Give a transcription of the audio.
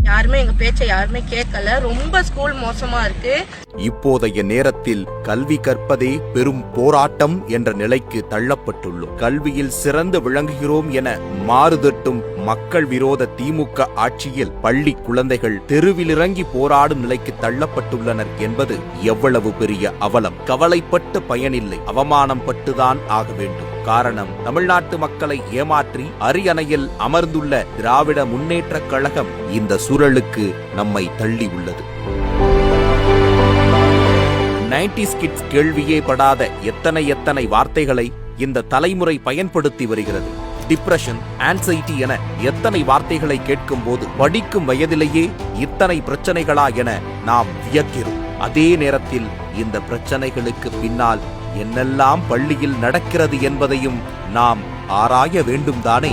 யாருமே எங்க பேச்சை யாருமே கேட்கல. ரொம்ப ஸ்கூல் மோசமா இருக்கு. இப்போதைய நேரத்தில் கல்வி கற்பதே பெரும் போராட்டம் என்ற நிலைக்கு தள்ளப்பட்டுள்ளோம். கல்வியில் சிறந்து விளங்குகிறோம் என மாறுதட்டும் மக்கள் விரோத திமுக ஆட்சியில் பள்ளி குழந்தைகள் தெருவிலிறங்கி போராடும் நிலைக்கு தள்ளப்பட்டுள்ளனர் என்பது எவ்வளவு பெரிய அவலம். கவலைப்பட்டு பயனில்லை, அவமானம் பட்டுதான் ஆக வேண்டும். காரணம், தமிழ்நாட்டு மக்களை ஏமாற்றி அரியணையில் அமர்ந்துள்ள திராவிட முன்னேற்றக் கழகம் இந்த சூழலுக்கு நம்மை தள்ளி உள்ளது. 90s கிட்ஸ் கேள்வியே படாத எத்தனை வார்த்தைகளை இந்த தலைமுறை பயன்படுத்தி வருகிறது. டிப்ரெஷன், ஆன்சைட்டி என எத்தனை வார்த்தைகளை கேட்கும் போது படிக்கும் வயதிலேயே இத்தனை பிரச்சனைகளா என நாம் வியக்கிறோம். அதே நேரத்தில் இந்த பிரச்சனைகளுக்கு பின்னால் என்னெல்லாம் பள்ளியில் நடக்கிறது என்பதையும் நாம் ஆராய வேண்டும் தானே.